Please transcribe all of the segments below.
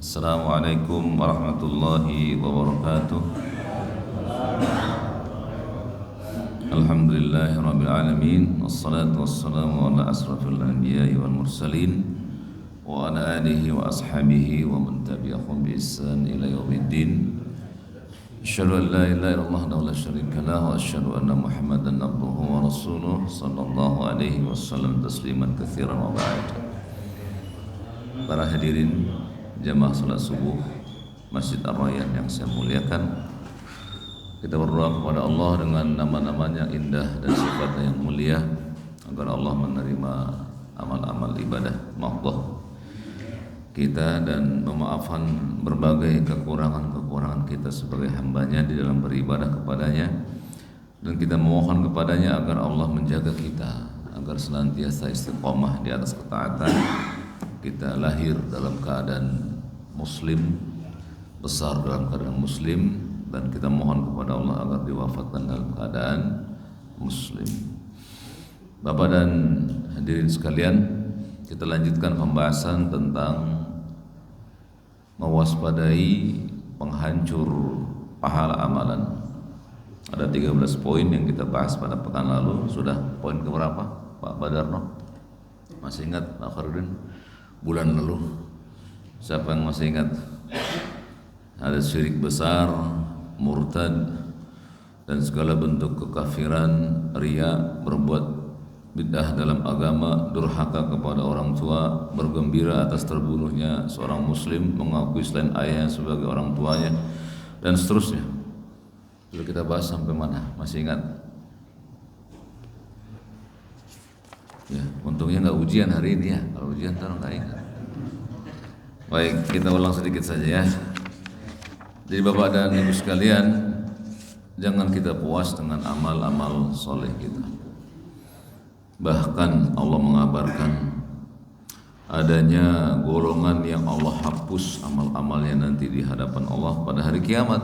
Assalamualaikum warahmatullahi wabarakatuh. Alhamdulillahi rabbil alamin. Wassalatu wassalamu ala asrafil anbiya'i wal mursalin wa ala alihi wa ashabihi wa man tabi'ahum bi ihsan ila yaumiddin. Asyhadu an la ilaha illallah wa la syarika lahu wa asyhadu anna Muhammadan abduhu wa rasuluh sallallahu alaihi wasallam tasliman katsiran wa ba'd. Para hadirin jamaah salat subuh Masjid Ar-Rayyan yang saya muliakan, kita berdoa kepada Allah dengan nama-namanya indah dan sifatnya yang mulia agar Allah menerima amal-amal ibadah maqbul kita dan memaafkan berbagai kekurangan-kekurangan kita sebagai hambanya di dalam beribadah kepadanya, dan kita memohon kepadanya agar Allah menjaga kita agar senantiasa istiqomah di atas ketaatan. Kita lahir dalam keadaan muslim, besar dalam keadaan muslim, dan kita mohon kepada Allah agar diwafatkan dalam keadaan muslim. Bapak dan hadirin sekalian, kita lanjutkan pembahasan tentang mewaspadai penghancur pahala amalan. Ada 13 poin yang kita bahas pada pekan lalu. Sudah poin keberapa Pak Badarno? Masih ingat Pak Khardin? Bulan lalu, siapa yang masih ingat? Ada syirik besar, murtad, dan segala bentuk kekafiran, riya, berbuat bid'ah dalam agama, durhaka kepada orang tua, bergembira atas terbunuhnya seorang muslim, mengakui selain ayahnya sebagai orang tuanya, dan seterusnya. Sudah kita bahas sampai mana? Masih ingat? Ya, untungnya nggak ujian hari ini ya. Kalau ujian ntar nggak ingat. Baik, kita ulang sedikit saja ya. Jadi Bapak dan Ibu sekalian, jangan kita puas dengan amal-amal soleh kita. Bahkan Allah mengabarkan adanya golongan yang Allah hapus amal-amalnya nanti di hadapan Allah pada hari kiamat.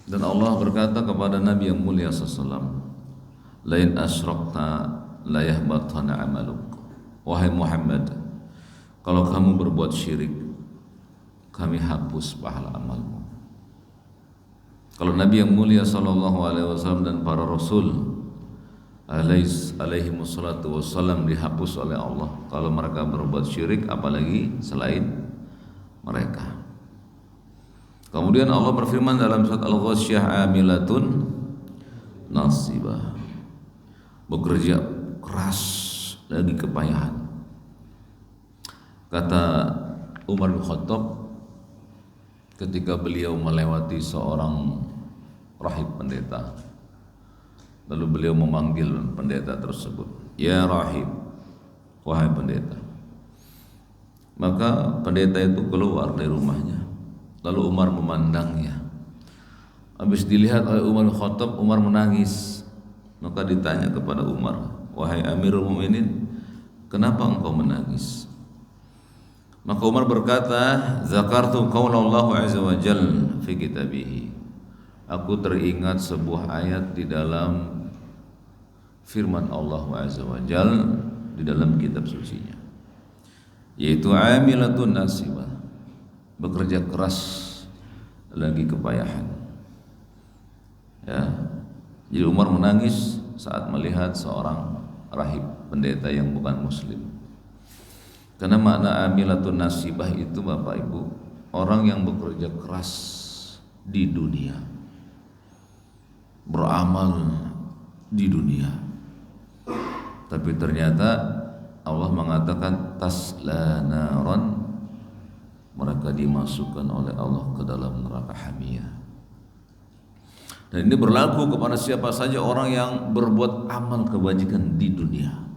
Dan Allah berkata kepada Nabi yang mulia SAW, "Lain asyrakta la yahbatanna amaluk." Wahai Muhammad, kalau kamu berbuat syirik, kami hapus pahala amalmu. Kalau Nabi yang mulia sallallahu alaihi wasallam dan para rasul alaihi wassalatu wassalam dihapus oleh Allah kalau mereka berbuat syirik, apalagi selain mereka. Kemudian Allah berfirman dalam surat Al-Ghasyiyah, amilatun nasibah, bekerja keras lagi kepayahan. Kata Umar bin Khattab ketika beliau melewati seorang rahib pendeta, lalu beliau memanggil pendeta tersebut, "Ya rahib, wahai pendeta." Maka pendeta itu keluar dari rumahnya, lalu Umar memandangnya. Habis dilihat oleh Umar bin Khattab, Umar menangis. Maka ditanya kepada Umar, "Wahai Amirul Mukminin, kenapa engkau menangis?" Maka Umar berkata, "Zakartu qaulallahu azza wa jalla fi kitabih." Aku teringat sebuah ayat di dalam firman Allah azza wa jalla di dalam kitab sucinya, yaitu amilatun nasibah, bekerja keras lagi kepayahan. Ya. Jadi Umar menangis saat melihat seorang rahib pendeta yang bukan muslim. Karena makna amilatun nasibah itu Bapak Ibu, orang yang bekerja keras di dunia, beramal di dunia, tapi ternyata Allah mengatakan tasla naran, mereka dimasukkan oleh Allah ke dalam neraka hamiyah. Dan ini berlaku kepada siapa saja orang yang berbuat amal kebajikan di dunia.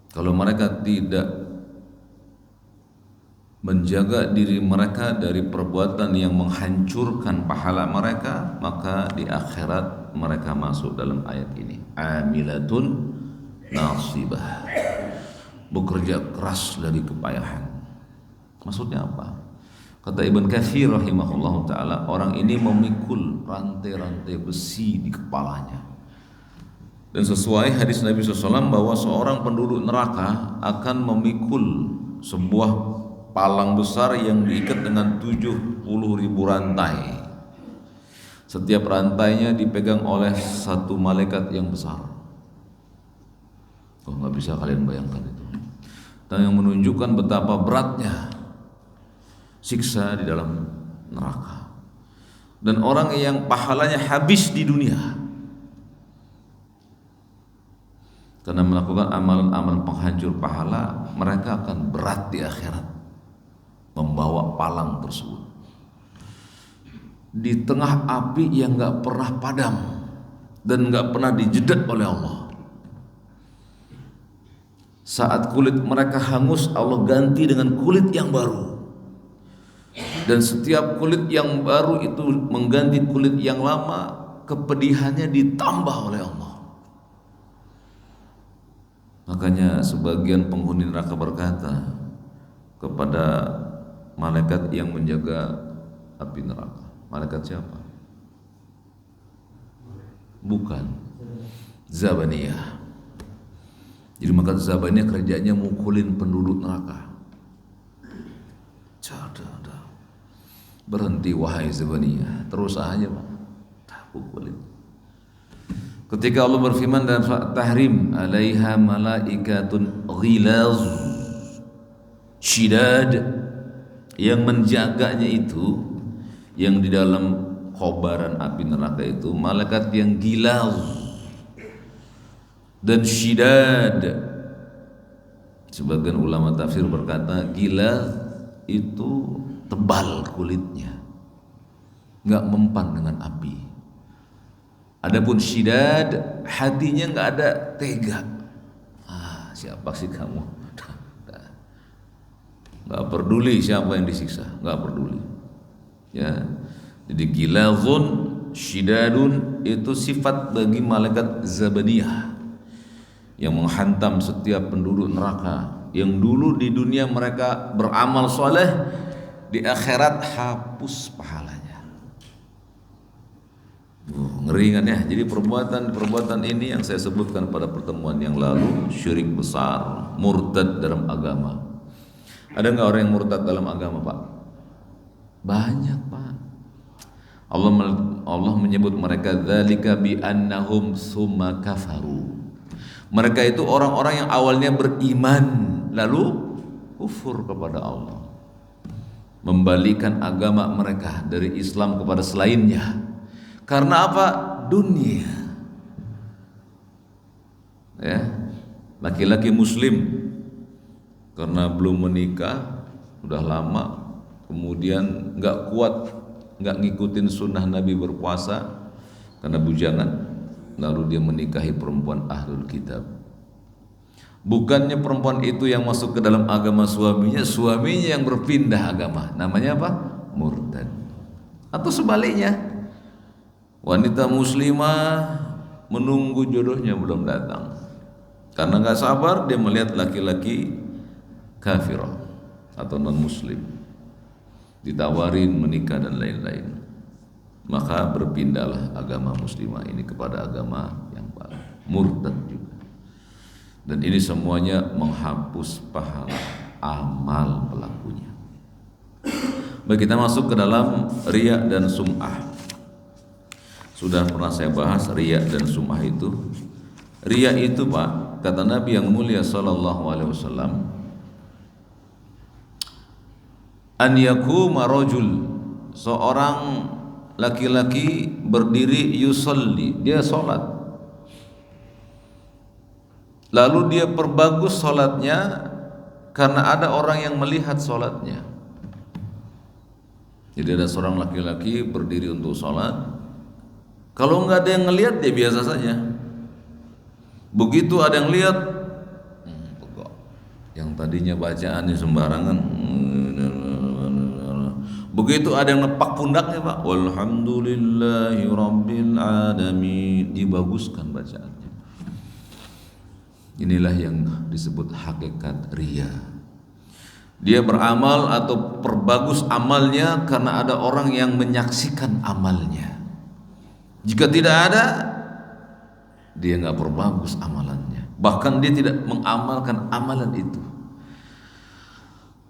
Kalau mereka tidak menjaga diri mereka dari perbuatan yang menghancurkan pahala mereka, maka di akhirat mereka masuk dalam ayat ini, amilatun nasibah, bekerja keras dari kepayahan. Maksudnya apa? Kata Ibn Katsir rahimahullah ta'ala, orang ini memikul rantai-rantai besi di kepalanya. Dan sesuai hadis Nabi SAW bahwa seorang penduduk neraka akan memikul sebuah palang besar yang diikat dengan 70.000 rantai. Setiap rantainya dipegang oleh satu malaikat yang besar. Oh, nggak bisa kalian bayangkan itu. Dan yang menunjukkan betapa beratnya siksa di dalam neraka. Dan orang yang pahalanya habis di dunia karena melakukan amalan-amalan penghancur pahala, mereka akan berat di akhirat membawa palang tersebut di tengah api yang gak pernah padam dan gak pernah dijedat oleh Allah. Saat kulit mereka hangus, Allah ganti dengan kulit yang baru, dan setiap kulit yang baru itu mengganti kulit yang lama. Kepedihannya ditambah oleh Allah. Makanya sebagian penghuni neraka berkata kepada malaikat yang menjaga api neraka. Malaikat siapa? Bukan Zabaniyah. Jadi maka Zabaniyah kerjanya mukulin penduduk neraka. Udah. Berhenti wahai Zabaniyah. Terus aja Pak, pukulin. Ketika Allah berfirman dalam surat Tahrim, alaiha malaikatun ghilaz syidad, yang menjaganya itu, yang di dalam kobaran api neraka itu malaikat yang ghilaz dan syidad. Sebagian ulama tafsir berkata ghilaz itu tebal kulitnya, nggak mempan dengan api. Adapun syidad, hatinya nggak ada tega. Siapa sih kamu? Nggak peduli siapa yang disiksa, nggak peduli. Ya, jadi ghilazun, syidadun itu sifat bagi malaikat Zabaniyah yang menghantam setiap penduduk neraka. Yang dulu di dunia mereka beramal soleh, di akhirat hapus pahalanya. Ngeri kan ya. Jadi perbuatan ini yang saya sebutkan pada pertemuan yang lalu, syirik besar, murtad dalam agama. Ada nggak orang yang murtad dalam agama, Pak? Banyak, Pak. Allah menyebut mereka dzalika bi annahum summa kafaru. Mereka itu orang-orang yang awalnya beriman lalu kufur kepada Allah, membalikan agama mereka dari Islam kepada selainnya. Karena apa? Dunia. Ya, laki-laki muslim karena belum menikah sudah lama, kemudian nggak kuat, nggak ngikutin sunnah Nabi berpuasa karena bujangan, lalu dia menikahi perempuan ahlul kitab. Bukannya perempuan itu yang masuk ke dalam agama suaminya yang berpindah agama. Namanya apa? Murtad. Atau sebaliknya, wanita muslimah menunggu jodohnya belum datang, karena nggak sabar dia melihat laki-laki kafirah atau non muslim, ditawarin menikah dan lain-lain, maka berpindahlah agama muslimah ini kepada agama yang baru, murtad juga. Dan ini semuanya menghapus pahala amal pelakunya. Baik, kita masuk ke dalam riya dan sum'ah. Sudah pernah saya bahas riya dan sum'ah itu. Riya itu, Pak, kata Nabi yang mulia sallallahu alaihi wasallam, an yakuma rajul, seorang laki-laki berdiri yusalli, dia salat, lalu dia perbagus salatnya karena ada orang yang melihat salatnya. Jadi ada seorang laki-laki berdiri untuk salat, kalau nggak ada yang ngelihat dia biasa saja. Begitu ada yang lihat, yang tadinya bacaannya sembarangan, begitu ada yang nepak pundaknya, Pak, walhamdulillahi rabbil alamin, dibaguskan bacaannya. Inilah yang disebut hakikat riya. Dia beramal atau perbagus amalnya karena ada orang yang menyaksikan amalnya. Jika tidak ada, dia nggak perbagus amalannya, bahkan dia tidak mengamalkan amalan itu.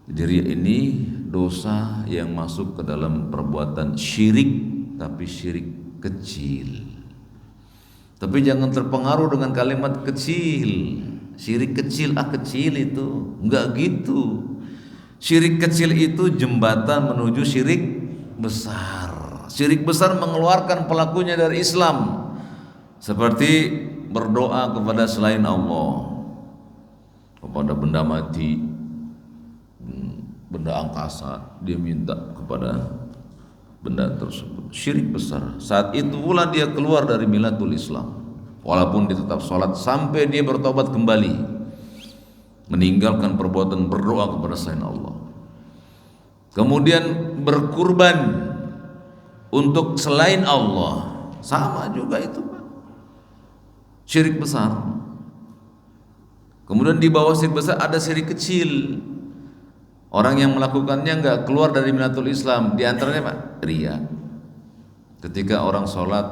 Jadi riya ini dosa yang masuk ke dalam perbuatan syirik, tapi syirik kecil. Tapi jangan terpengaruh dengan kalimat kecil. Syirik kecil, kecil itu. Enggak gitu. Syirik kecil itu jembatan menuju syirik besar. Syirik besar mengeluarkan pelakunya dari Islam. Seperti berdoa kepada selain Allah, kepada benda mati, benda angkasa, dia minta kepada benda tersebut. Syirik besar. Saat itu pula dia keluar dari millatul Islam. Walaupun dia tetap sholat sampai dia bertobat kembali, meninggalkan perbuatan berdoa kepada selain Allah. Kemudian berkurban untuk selain Allah, sama juga itu, Pak. Syirik besar. Kemudian di bawah syirik besar ada syirik kecil. Orang yang melakukannya enggak keluar dari millatul Islam. Di antaranya, Pak, riya. Ketika orang sholat,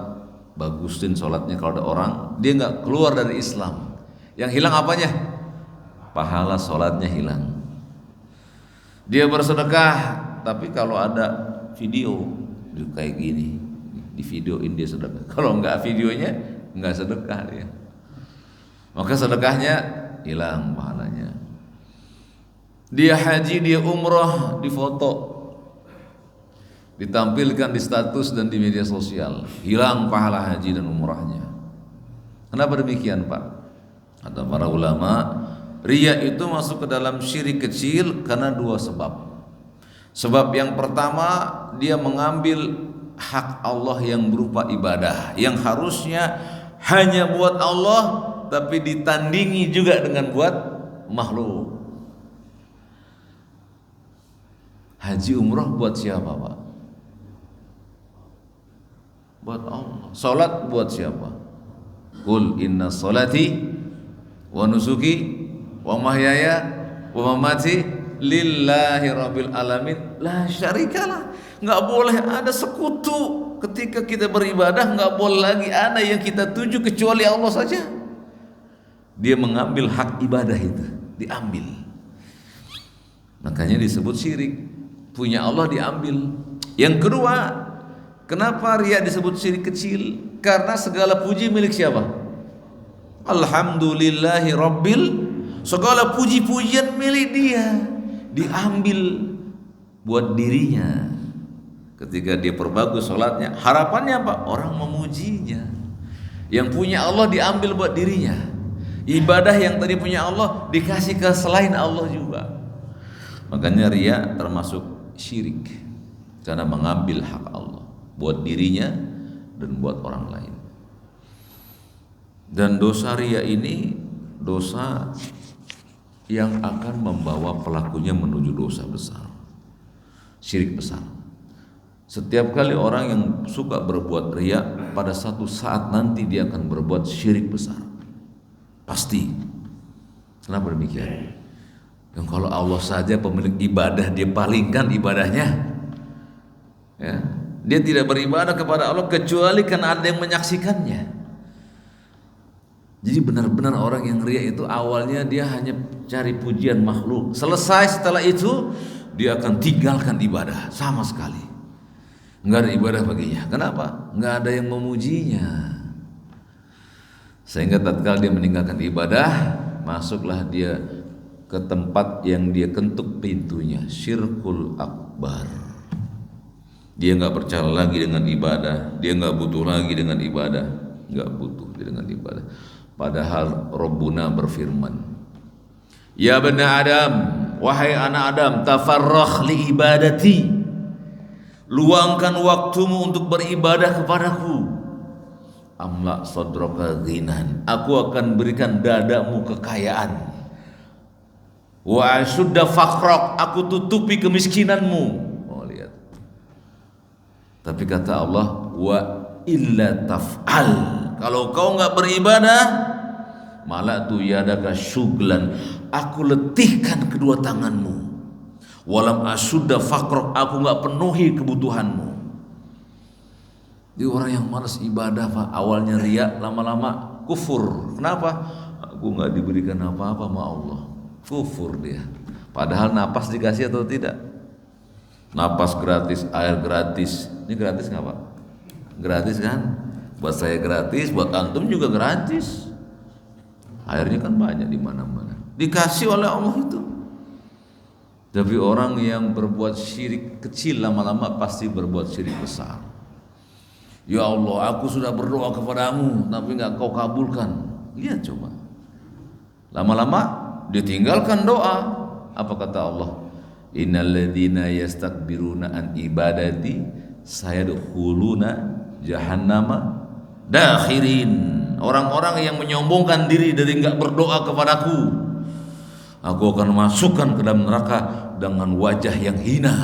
bagusin sholatnya kalau ada orang, dia enggak keluar dari Islam. Yang hilang apanya? Pahala sholatnya hilang. Dia bersedekah, tapi kalau ada video kayak gini, di videoin dia sedekah. Kalau enggak videonya, enggak sedekah dia. Maka sedekahnya hilang pahalanya. Dia haji, dia umrah, difoto, ditampilkan di status dan di media sosial, hilang pahala haji dan umrahnya. Kenapa demikian, Pak? Kata para ulama, riya itu masuk ke dalam syirik kecil karena dua sebab. Sebab yang pertama, dia mengambil hak Allah yang berupa ibadah, yang harusnya hanya buat Allah, tapi ditandingi juga dengan buat makhluk. Haji umrah buat siapa, Pak? Buat Allah. Salat buat siapa? Qul inna salati wa nusuki wa mahyaya wa mamati lillahi rabbil alamin la syarikalah. Enggak boleh ada sekutu ketika kita beribadah, enggak boleh lagi ada yang kita tuju kecuali Allah saja. Dia mengambil hak ibadah itu, diambil. Makanya disebut syirik. Punya Allah diambil. Yang kedua, kenapa riya disebut syirik kecil? Karena segala puji milik siapa? Alhamdulillahi Rabbil. Segala puji-pujian milik dia, diambil buat dirinya. Ketika dia perbagus sholatnya, harapannya apa? Orang memujinya. Yang punya Allah diambil buat dirinya. Ibadah yang tadi punya Allah dikasih ke selain Allah juga. Makanya riya termasuk syirik, karena mengambil hak Allah buat dirinya dan buat orang lain. Dan dosa riya ini dosa yang akan membawa pelakunya menuju dosa besar, syirik besar. Setiap kali orang yang suka berbuat riya, pada satu saat nanti dia akan berbuat syirik besar, pasti. Kenapa demikian? Yang kalau Allah saja pemilik ibadah, dia palingkan ibadahnya, ya, dia tidak beribadah kepada Allah kecuali karena ada yang menyaksikannya. Jadi benar-benar orang yang riya itu awalnya dia hanya cari pujian makhluk. Selesai setelah itu dia akan tinggalkan ibadah sama sekali. Enggak ada ibadah baginya. Kenapa? Enggak ada yang memujinya. Sehingga tatkala dia meninggalkan ibadah, masuklah dia ke tempat yang dia kentuk pintunya, syirkul akbar. Dia enggak percaya lagi dengan ibadah, dia enggak butuh lagi dengan ibadah, enggak butuh dengan ibadah. Padahal Rabbuna berfirman, ya bani Adam, wahai anak Adam, tafarrakh li ibadati, luangkan waktumu untuk beribadah kepadaku. Amla sadraka ghinan, aku akan berikan dadamu kekayaan. Wa asudda faqrak, aku tutupi kemiskinanmu. Oh, lihat. Tapi kata Allah, wa illa taf'al, kalau kau enggak beribadah, malatu yadaka syuglan, aku letihkan kedua tanganmu. Walam asudda faqrak, aku enggak penuhi kebutuhanmu. Dia orang yang malas ibadah, Pak. Awalnya riya, lama-lama kufur. Kenapa? Aku enggak diberikan apa-apa sama Allah. Kufur dia. Padahal napas dikasih atau tidak? Napas gratis, air gratis. Ini gratis nggak Pak? Gratis kan? Buat saya gratis, buat antum juga gratis. Airnya kan banyak di mana-mana. Dikasih oleh Allah itu. Tapi orang yang berbuat syirik kecil lama-lama pasti berbuat syirik besar. Ya Allah, aku sudah berdoa kepadamu tapi nggak kau kabulkan. Lihat coba. Lama-lama ditinggalkan doa. Apa kata Allah? Innal ladzina yastakbiruna an ibadati sayadkhuluna jahannama dakhirin. Orang-orang yang menyombongkan diri dari enggak berdoa kepadaku, aku akan masukkan ke dalam neraka dengan wajah yang hina.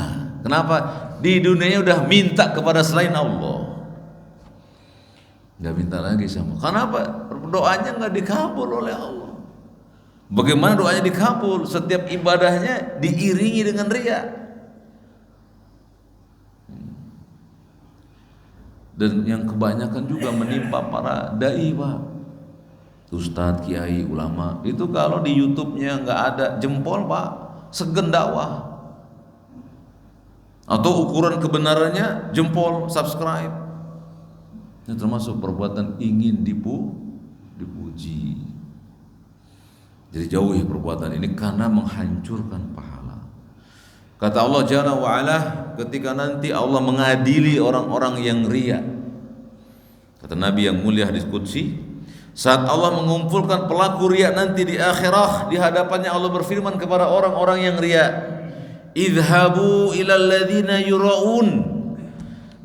Kenapa? Di dunianya udah minta kepada selain Allah, nggak minta lagi sama. Kenapa? Doanya nggak dikabul oleh Allah. Bagaimana doanya dikabul? Setiap ibadahnya diiringi dengan riya. Dan yang kebanyakan juga menimpa para dai, Pak. Ustadz, kiai, ulama. Itu kalau di YouTube-nya nggak ada jempol, Pak, segen dakwah. Atau ukuran kebenarannya jempol, subscribe. Ini termasuk perbuatan ingin dipuji. Jadi jauhi perbuatan ini karena menghancurkan pahala. Kata Allah Jalla wa'ala, ketika nanti Allah mengadili orang-orang yang riya. Kata Nabi yang mulia hadis qudsi, saat Allah mengumpulkan pelaku riya nanti di akhirah, di hadapannya Allah berfirman kepada orang-orang yang riya, idhabu ilal ladzina yura'un.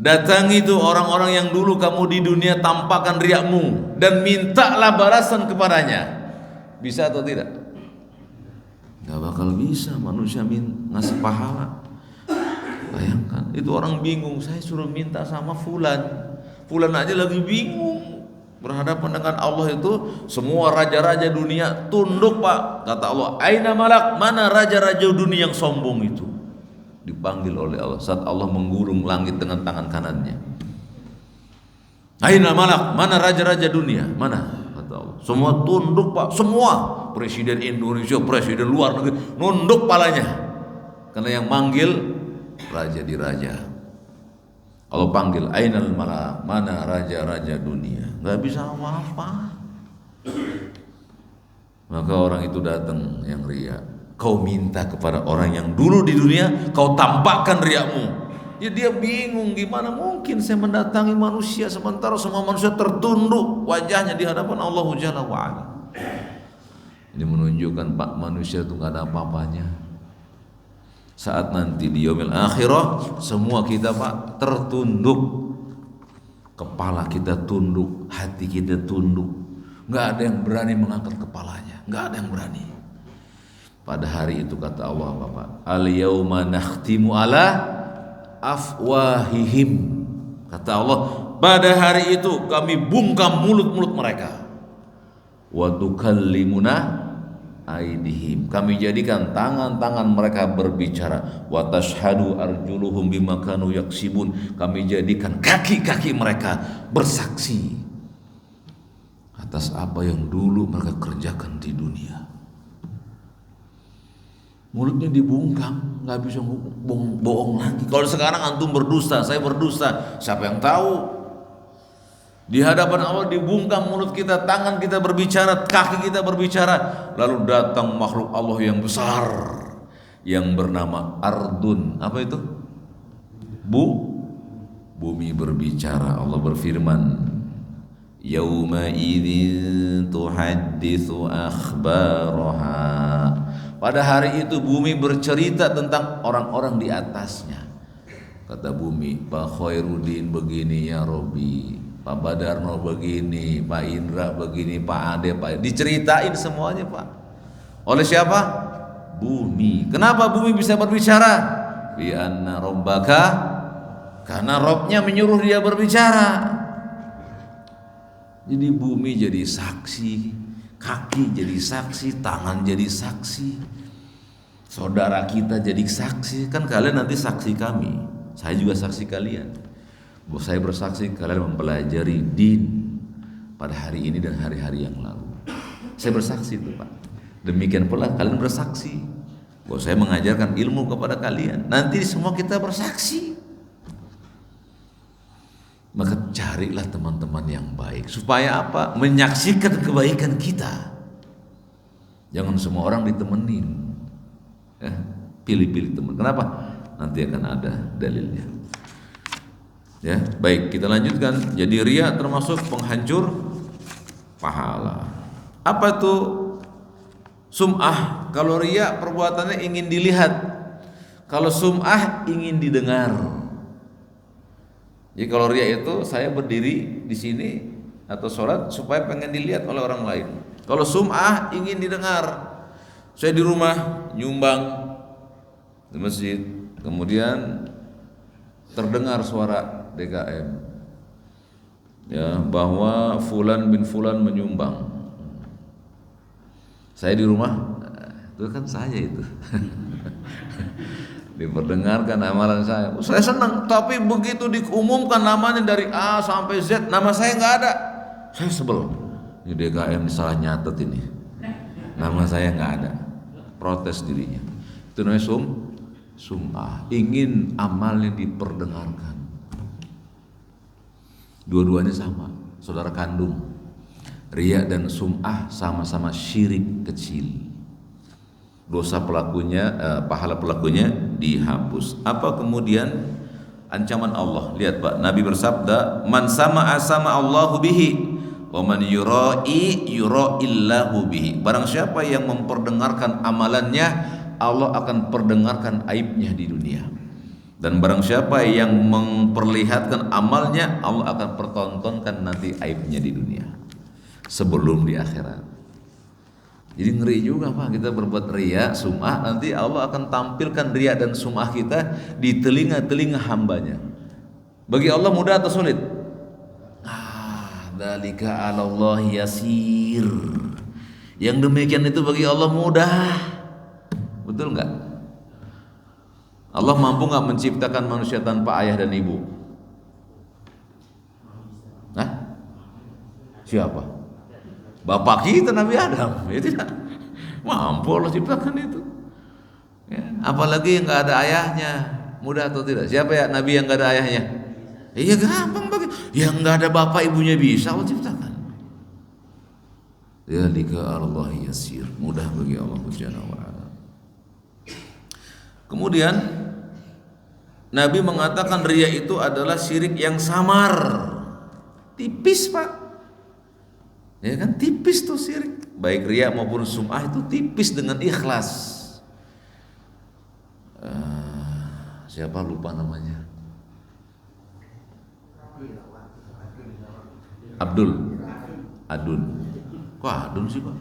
Datangi itu orang-orang yang dulu kamu di dunia tampakkan riakmu dan mintalah balasan kepadanya. Bisa atau tidak? Gak bakal bisa manusia ngasih pahala. Bayangkan, itu orang bingung, saya suruh minta sama fulan aja lagi bingung. Berhadapan dengan Allah itu semua raja-raja dunia tunduk, Pak. Kata Allah, aina malak, mana raja-raja dunia yang sombong itu? Dipanggil oleh Allah saat Allah menggulung langit dengan tangan kanannya. Aina malak, mana raja-raja dunia? Mana? Semua tunduk, Pak, semua. Presiden Indonesia, presiden luar negeri, nunduk palanya. Karena yang manggil raja di raja. Kalau panggil ainal malak, mana raja-raja dunia? Gak bisa apa-apa. Maka orang itu datang yang riya. Kau minta kepada orang yang dulu di dunia kau tampakkan riakmu. Ya dia bingung, gimana mungkin saya mendatangi manusia sementara semua manusia tertunduk wajahnya di hadapan Allah Jalla wa'ala. Ini menunjukkan, Pak, manusia itu gak ada apa-apanya. Saat nanti di yaumil akhirah semua kita, Pak, tertunduk. Kepala kita tunduk, hati kita tunduk. Gak ada yang berani mengangkat kepalanya, gak ada yang berani. Pada hari itu kata Allah apa, Pak? Al-yauma nakhtimu ala afwahihim. Kata Allah, pada hari itu kami bungkam mulut-mulut mereka. Wa tukallimuna aidihim. Kami jadikan tangan-tangan mereka berbicara. Wa tashhadu arjuluhum bima kanu yaksibun. Kami jadikan kaki-kaki mereka bersaksi atas apa yang dulu mereka kerjakan di dunia. Mulutnya dibungkam, nggak bisa bohong lagi. Kalau sekarang antum berdusta, saya berdusta, siapa yang tahu? Di hadapan Allah dibungkam mulut kita, tangan kita berbicara, kaki kita berbicara. Lalu datang makhluk Allah yang besar, yang bernama Ardun. Apa itu? Bumi berbicara. Allah berfirman, Yauma idzin tuhadditsu akhbaraha. Pada hari itu bumi bercerita tentang orang-orang di atasnya. Kata bumi, Pak Khairuddin begini ya Robi, Pak Badarno begini, Pak Indra begini, Pak Ade, Pak, diceritain semuanya, Pak. Oleh siapa? Bumi. Kenapa bumi bisa berbicara? Bi anna rabbaka, karena Robnya menyuruh dia berbicara. Jadi bumi jadi saksi, kaki jadi saksi, tangan jadi saksi, saudara kita jadi saksi. Kan kalian nanti saksi kami, saya juga saksi kalian. Saya bersaksi kalian mempelajari din pada hari ini dan hari-hari yang lalu. Saya bersaksi itu, Pak. Demikian pula kalian bersaksi bahwa saya mengajarkan ilmu kepada kalian. Nanti semua kita bersaksi. Maka carilah teman-teman yang baik. Supaya apa? Menyaksikan kebaikan kita. Jangan semua orang ditemenin. Ya, pilih-pilih teman. Kenapa? Nanti akan ada dalilnya. Ya, baik, kita lanjutkan. Jadi riya termasuk penghancur pahala. Apa itu sum'ah? Kalau riya perbuatannya ingin dilihat. Kalau sum'ah ingin didengar. Jadi kalau riya itu saya berdiri di sini atau sholat supaya pengen dilihat oleh orang lain. Kalau sum'ah ingin didengar. Saya di rumah nyumbang di masjid, kemudian terdengar suara DKM ya bahwa fulan bin fulan menyumbang. Saya di rumah, itu kan saya itu. Diperdengarkan amalan saya. Saya senang, tapi begitu diumumkan namanya dari A sampai Z, nama saya nggak ada. Saya sebel. Ini DKM salah nyatet ini. Nama saya nggak ada. Protes dirinya. Itu namanya sum'ah. Ingin amalnya diperdengarkan. Dua-duanya sama, saudara kandung. Riya dan sum'ah sama-sama syirik kecil. Dosa pelakunya, pahala pelakunya dihapus. Apa kemudian ancaman Allah? Lihat Pak, Nabi bersabda, "Man sama'a sama Allahu bihi, wa man yura'i yura'illahu bihi." Barang siapa yang memperdengarkan amalannya, Allah akan perdengarkan aibnya di dunia. Dan barang siapa yang memperlihatkan amalnya, Allah akan pertontonkan nanti aibnya di dunia sebelum di akhirat. Jadi ngeri juga Pak, kita berbuat riya, sum'ah, nanti Allah akan tampilkan riya dan sum'ah kita di telinga-telinga hambanya. Bagi Allah mudah atau sulit? Dzalika 'alallahi yasir. Yang demikian itu bagi Allah mudah. Betul enggak? Allah mampu enggak menciptakan manusia tanpa ayah dan ibu? Hah? Siapa? Bapak kita Nabi Adam, ya tidak mampu Allah ciptakan itu. Ya, apalagi yang nggak ada ayahnya, mudah atau tidak? Siapa ya Nabi yang nggak ada ayahnya? Iya gampang bagi. Yang nggak ada bapak ibunya bisa Allah ciptakan. Dzalika 'alallahi yasir, mudah bagi Allah Subhanahu wa ta'ala. Kemudian Nabi mengatakan riya itu adalah syirik yang samar, tipis Pak. Ya kan tipis tuh syirik. Baik riya maupun sum'ah itu tipis dengan ikhlas. Siapa lupa namanya? Adun. Kok Adun sih Pak?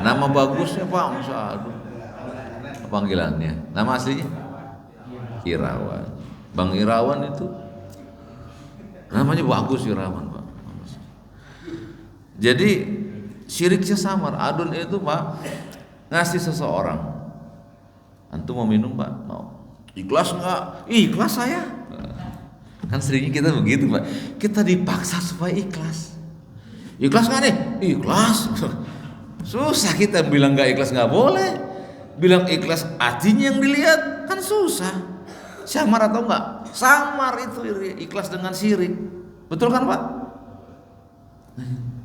Nama bagusnya Pak, masa Adun? Panggilannya. Nama aslinya? Irawan. Bang Irawan itu namanya bagus Irawan Pak. Jadi syiriknya samar. Adun itu Pak ngasih seseorang, antum mau minum Pak? Mau. Ikhlas enggak? Ikhlas saya. Kan seringnya kita begitu Pak. Kita dipaksa supaya ikhlas. Ikhlas nggak nih? Ikhlas. Susah kita bilang nggak ikhlas, nggak boleh. Bilang ikhlas hatinya yang dilihat kan susah. Samar atau enggak? Samar itu ikhlas dengan syirik. Betul kan Pak?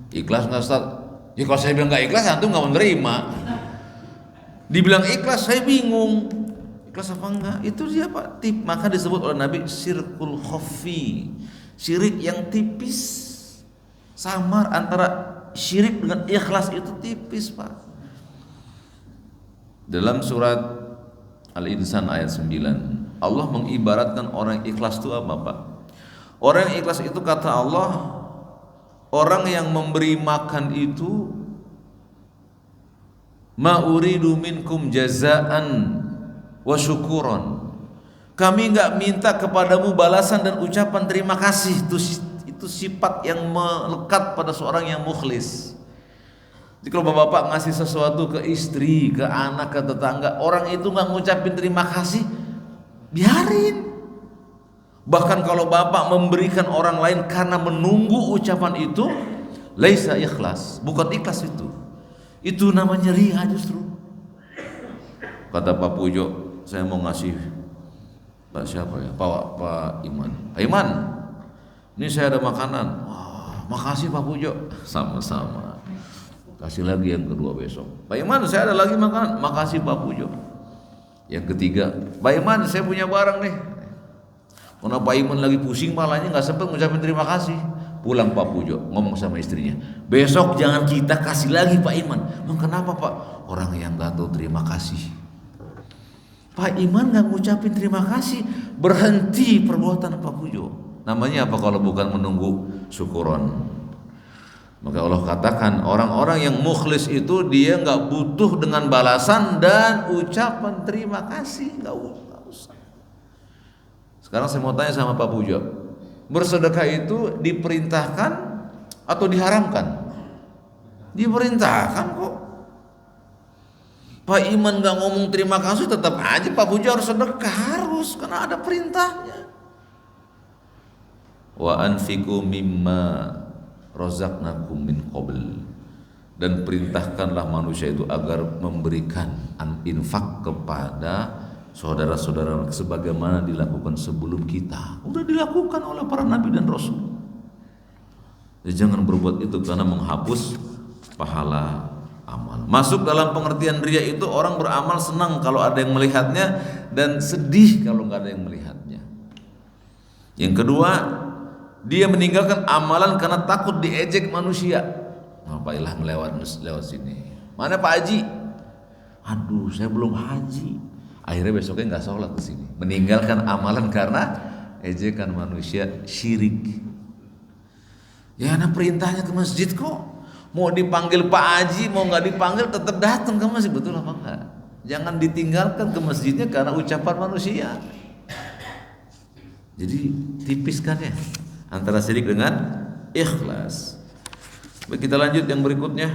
Ikhlas nggak Ustaz? Ya kalau saya bilang nggak ikhlas, antum nggak menerima. Dibilang ikhlas, saya bingung. Ikhlas apa enggak? Itu dia Pak. Maka disebut oleh Nabi syirkul khafi, syirik yang tipis. Samar antara syirik dengan ikhlas itu tipis Pak. Dalam surat Al-Insan ayat 9, Allah mengibaratkan orang ikhlas itu apa Pak? Orang yang ikhlas itu kata Allah, orang yang memberi makan itu ma uridu minkum jazaan wa syukuron. Kami enggak minta kepadamu balasan dan ucapan terima kasih. Itu sifat yang melekat pada seorang yang mukhlis. Jadi kalau bapak ngasih sesuatu ke istri, ke anak, ke tetangga, orang itu enggak ngucapin terima kasih, biarin. Bahkan kalau bapak memberikan orang lain karena menunggu ucapan itu, laisa ikhlas, bukan ikhlas itu. Itu namanya riya justru. Kata Pak Pujo, saya mau ngasih Pak siapa ya? Pak Iman. Pak Iman, ini saya ada makanan. Wah, makasih Pak Pujo. Sama-sama. Kasih lagi yang kedua besok. Pak Iman, saya ada lagi makanan. Makasih Pak Pujo. Yang ketiga, Pak Iman, saya punya barang nih. Karena Pak Iman lagi pusing malahnya, nggak sempat ngucapin terima kasih. Pulang Pak Pujo ngomong sama istrinya, besok jangan kita kasih lagi Pak Iman. Kenapa Pak? Orang yang nggak tahu terima kasih. Pak Iman nggak ngucapin terima kasih, berhenti perbuatan Pak Pujo. Namanya apa kalau bukan menunggu syukuran? Maka Allah katakan orang-orang yang mukhlis itu dia nggak butuh dengan balasan dan ucapan terima kasih, nggak usah. Sekarang saya mau tanya sama Pak Pujo, bersedekah itu diperintahkan atau diharamkan? Diperintahkan kok. Pak Iman nggak ngomong terima kasih, tetap aja Pak Pujo harus sedekah, harus, karena ada perintahnya. Wa anfiqu mimma razaqnakum min qabl, dan perintahkanlah manusia itu agar memberikan infak kepada saudara-saudara sebagaimana dilakukan sebelum kita. Udah dilakukan oleh para nabi dan rasul. Jadi jangan berbuat itu karena menghapus pahala amal. Masuk dalam pengertian riya itu orang beramal senang kalau ada yang melihatnya dan sedih kalau nggak ada yang melihatnya. Yang kedua, dia meninggalkan amalan karena takut diejek manusia. Ngapainlah lewat sini. Mana Pak Haji? Aduh, saya belum haji. Akhirnya besoknya nggak sholat ke sini. Meninggalkan amalan karena ejekan manusia, syirik. Ya, nah perintahnya ke masjid kok. Mau dipanggil Pak Haji, mau nggak dipanggil tetap datang ke masjid, betul apa enggak? Jangan ditinggalkan ke masjidnya karena ucapan manusia. Jadi tipiskan ya antara syirik dengan ikhlas. Baik, kita lanjut yang berikutnya.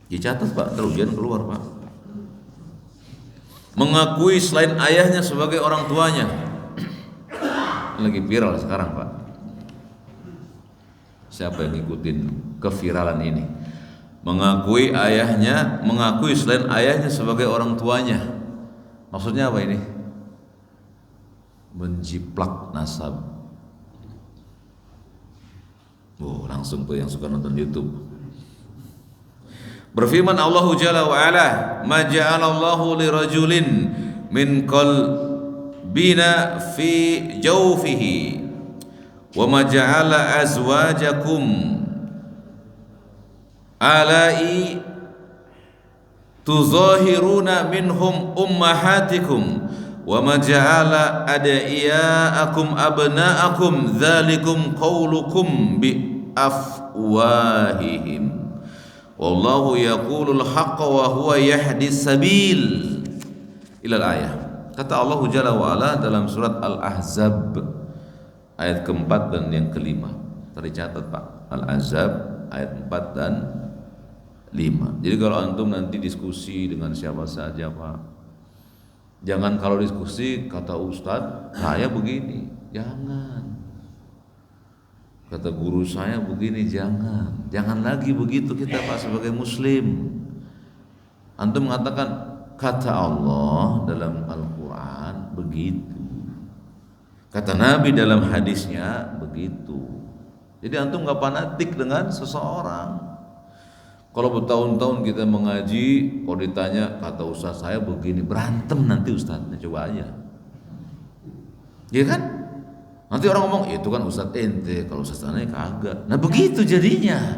Dicatat Pak, terus jangan keluar Pak. Mengakui selain ayahnya sebagai orang tuanya. Lagi viral sekarang Pak. Siapa yang ngikutin keviralan ini? Mengakui selain ayahnya sebagai orang tuanya. Maksudnya apa ini? Menjiplak nasab. Oh, langsung tuh yang suka nonton YouTube. Berfirman Allah Jalla wa Ala, "Ma ja'alallahu lirajulin min qalbina fi jawfihi wa ma ja'ala azwajakum alai tuzahiruna minhum ummahatikum wa ma ja'ala ada'iyaakum abna'akum dzalikum qaulukum bi afwahihim wallahu yaqulul haqqa wa huwa yahdis sabil." Ilal ayah. Kata Allah Jalla wa Ala dalam surat Al-Ahzab ayat keempat dan yang kelima. Tadi catat Pak, Al-Ahzab ayat 4 dan 5. Jadi kalau antum nanti diskusi dengan siapa saja Pak, jangan kalau diskusi kata Ustadz saya begini, jangan. Kata guru saya begini, jangan lagi begitu kita Pak sebagai muslim. Antum mengatakan kata Allah dalam Al-Quran begitu, kata Nabi dalam hadisnya begitu. Jadi antum gak fanatik dengan seseorang. Kalau bertahun-tahun kita mengaji, kalau ditanya kata ustaz saya begini, berantem nanti ustaznya, coba aja. Iya kan? Nanti orang ngomong, itu kan ustaz ente, kalau ustaz aneh kagak. Nah begitu jadinya.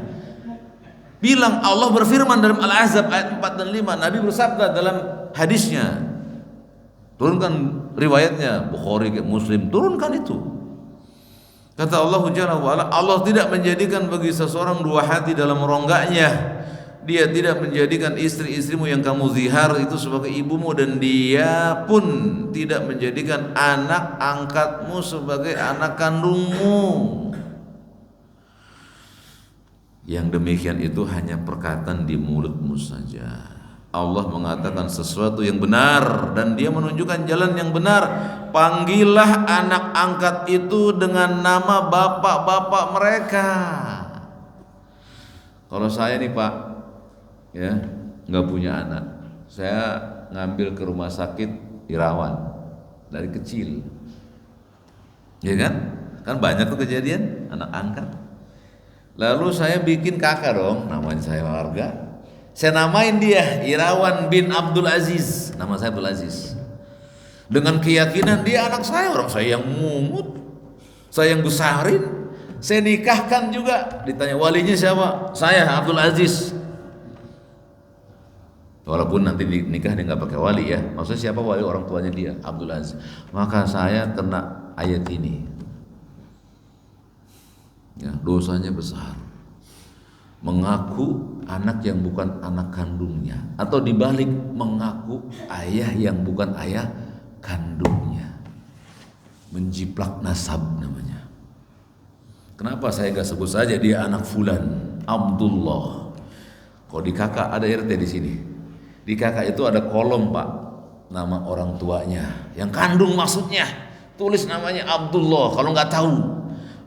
Bilang Allah berfirman dalam Al-Ahzab ayat 4 dan 5, Nabi bersabda dalam hadisnya. Turunkan riwayatnya, Bukhari, Muslim, turunkan itu. Kata Allah Jalla wa Ala, Allah tidak menjadikan bagi seseorang dua hati dalam rongganya. Dia tidak menjadikan istri-istrimu yang kamu zihar itu sebagai ibumu, dan dia pun tidak menjadikan anak angkatmu sebagai anak kandungmu. Yang demikian itu hanya perkataan di mulutmu saja. Allah mengatakan sesuatu yang benar dan dia menunjukkan jalan yang benar. Panggillah anak angkat itu dengan nama bapak-bapak mereka. Kalau saya nih Pak, ya nggak punya anak, saya ngambil ke rumah sakit Irawan dari kecil, ya kan? Kan banyak tuh kejadian anak angkat. Lalu saya bikin kakak dong, namanya saya warga. Saya namain dia Irawan bin Abdul Aziz. Nama saya Abdul Aziz. Dengan keyakinan dia anak saya, orang saya yang mungut, saya yang besarin. Saya nikahkan juga. Ditanya walinya siapa? Saya Abdul Aziz. Walaupun nanti nikah dia nggak pakai wali ya. Maksudnya siapa wali? Orang tuanya dia, Abdul Aziz. Maka saya kena ayat ini. Ya, dosanya besar. Mengaku anak yang bukan anak kandungnya, atau dibalik mengaku ayah yang bukan ayah kandungnya. Menjiplak nasab namanya. Kenapa saya nggak sebut saja dia anak fulan Abdullah? Kalau di kakak ada RT di sini. Di kakak itu ada kolom pak, nama orang tuanya, yang kandung maksudnya. Tulis namanya Abdullah. Kalau nggak tahu,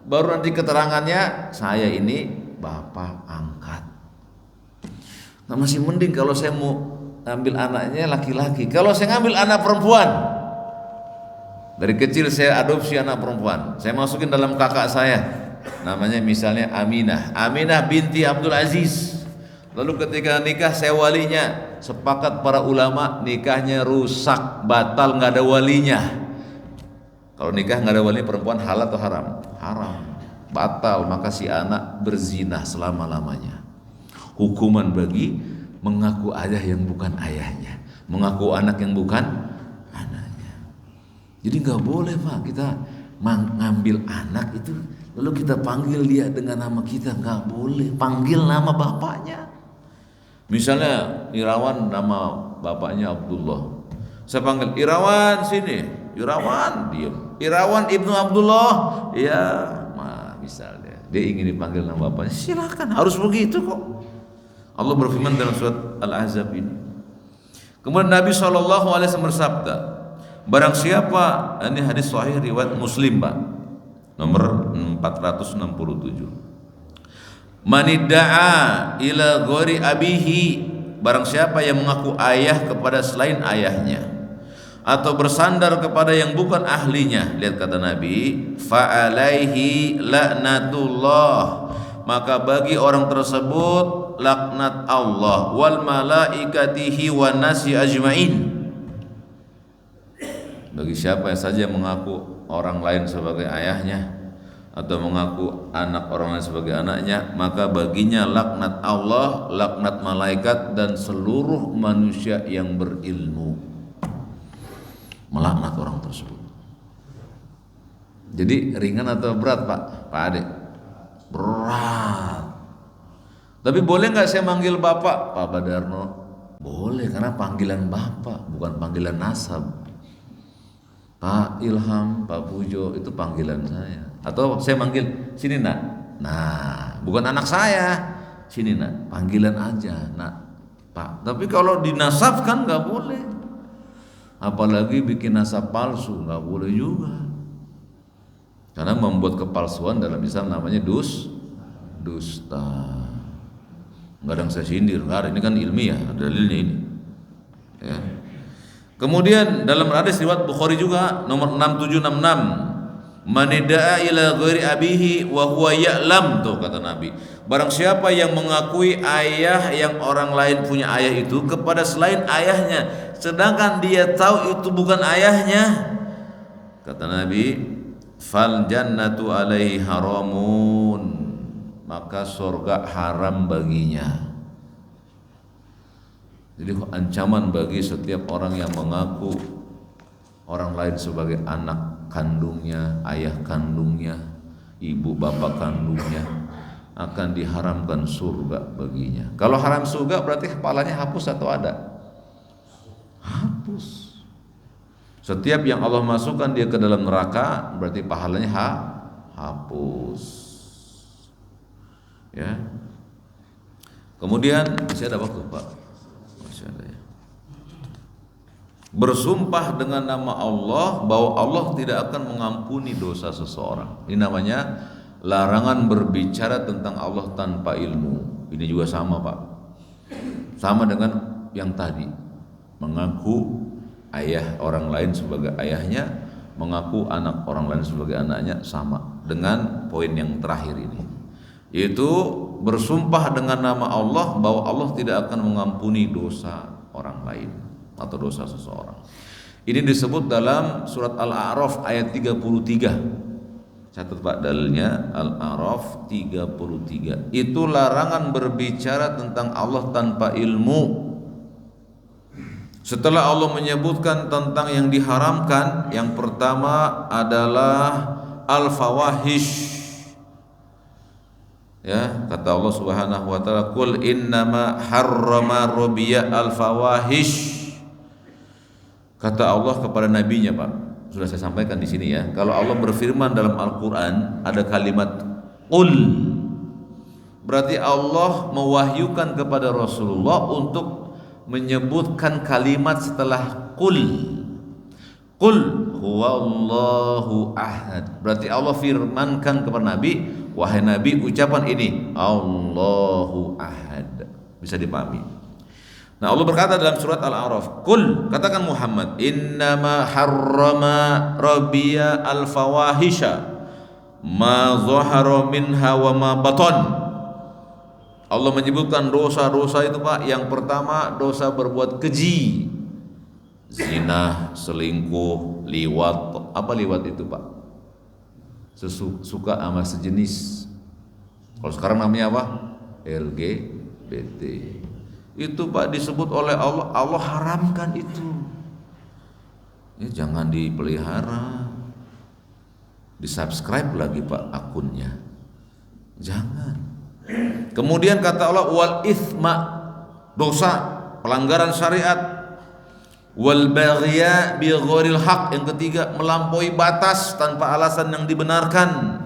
baru nanti keterangannya saya ini bapak angkat. Nah masih mending kalau saya mau ambil anaknya laki-laki. Kalau saya ngambil anak perempuan, dari kecil saya adopsi anak perempuan, saya masukin dalam kakak saya. Namanya misalnya Aminah binti Abdul Aziz. Lalu ketika nikah saya walinya. Sepakat para ulama nikahnya rusak, batal, nggak ada walinya. Kalau nikah nggak ada wali perempuan halal atau haram? Haram, batal, maka si anak berzina selama-lamanya. Hukuman bagi mengaku ayah yang bukan ayahnya, mengaku anak yang bukan anaknya. Jadi nggak boleh pak kita mengambil anak itu lalu kita panggil dia dengan nama kita, nggak boleh. Panggil nama bapaknya. Misalnya Irawan nama bapaknya Abdullah, saya panggil Irawan sini, Irawan diam, Irawan ibnu Abdullah, ya, misalnya dia ingin dipanggil nama bapaknya, silakan, harus begitu kok. Allah berfirman dalam surat Al-Ahzab ini. Kemudian Nabi SAW bersabda, barang siapa, ini hadis sahih riwayat Muslim pak, nomor 467. Manidda'a ila ghairi abihi, barang siapa yang mengaku ayah kepada selain ayahnya atau bersandar kepada yang bukan ahlinya, lihat kata Nabi, fa'alaihi laknatullah, maka bagi orang tersebut laknat Allah wal malaikatihi wan nasi ajmain. Bagi siapa yang saja mengaku orang lain sebagai ayahnya atau mengaku anak orang lain sebagai anaknya, maka baginya laknat Allah, laknat malaikat dan seluruh manusia yang berilmu. Melaknat orang tersebut. Jadi ringan atau berat pak Ade? Berat. Tapi boleh nggak saya manggil bapak Pak Badarno? Boleh, karena panggilan bapak bukan panggilan nasab. Pak Ilham, Pak Pujo itu panggilan saya. Atau saya manggil sini nak, nah bukan anak saya, sini nak, panggilan aja nak Pak. Tapi kalau dinasabkan nggak boleh, apalagi bikin nasab palsu nggak boleh juga, karena membuat kepalsuan dalam Islam namanya dusta. Nggak ada yang saya sindir, nggak ada, ini kan ilmiah, dalilnya ini ya. Kemudian dalam hadis riwayat Bukhari juga nomor 6766, manida'a ila ghairi abihi wa huwa ya'lam, tuh kata Nabi, barang siapa yang mengakui ayah yang orang lain punya ayah itu kepada selain ayahnya sedangkan dia tahu itu bukan ayahnya, kata Nabi, fal jannatu alaihi haramun, maka surga haram baginya. Jadi ancaman bagi setiap orang yang mengaku orang lain sebagai anak kandungnya, ayah kandungnya, ibu bapak kandungnya, akan diharamkan surga baginya. Kalau haram surga berarti kepalanya hapus atau ada? Hapus. Setiap yang Allah masukkan dia ke dalam neraka berarti pahalanya hapus. Ya. Kemudian masih ada waktu Pak? Bersumpah dengan nama Allah bahwa Allah tidak akan mengampuni dosa seseorang. Ini namanya larangan berbicara tentang Allah tanpa ilmu. Ini juga sama Pak, sama dengan yang tadi. mengaku ayah orang lain sebagai ayahnya, mengaku anak orang lain sebagai anaknya, sama dengan poin yang terakhir ini, yaitu bersumpah dengan nama Allah bahwa Allah tidak akan mengampuni dosa orang lain atau dosa seseorang. Ini disebut dalam surat Al-A'raf ayat 33. Catat Pak dalilnya, Al-A'raf 33. Itu larangan berbicara tentang Allah tanpa ilmu. Setelah Allah menyebutkan tentang yang diharamkan, yang pertama adalah al-fawahish. Ya, kata Allah Subhanahu wa taala, "Qul innama harrama rabbiya al-fawahish." Kata Allah kepada nabinya, Pak. Sudah saya sampaikan di sini ya. Kalau Allah berfirman dalam Al-Qur'an ada kalimat qul, berarti Allah mewahyukan kepada Rasulullah untuk menyebutkan kalimat setelah qul. Qul huwallahu ahad. Berarti Allah firmankan kepada Nabi, wahai Nabi, ucapan ini Allahu ahad. Bisa dipahami. Nah, Allah berkata dalam surat Al-A'raf, qul, katakan Muhammad, innama harrama rabbiya al-fawahisha ma zahara minha wa ma batan. Allah menyebutkan dosa-dosa itu, Pak. Yang pertama dosa berbuat keji, zina, selingkuh, liwat. Apa liwat itu, Pak? Suka sama sejenis. Kalau sekarang namanya apa? LGBT. Itu, Pak, disebut oleh Allah. Allah haramkan itu. Ya, jangan dipelihara. Di-subscribe lagi, Pak, akunnya. Jangan. Kemudian kata Allah, wal ithma, dosa, pelanggaran syariat, wal baghya bi ghairil haq. Yang ketiga, melampaui batas tanpa alasan yang dibenarkan.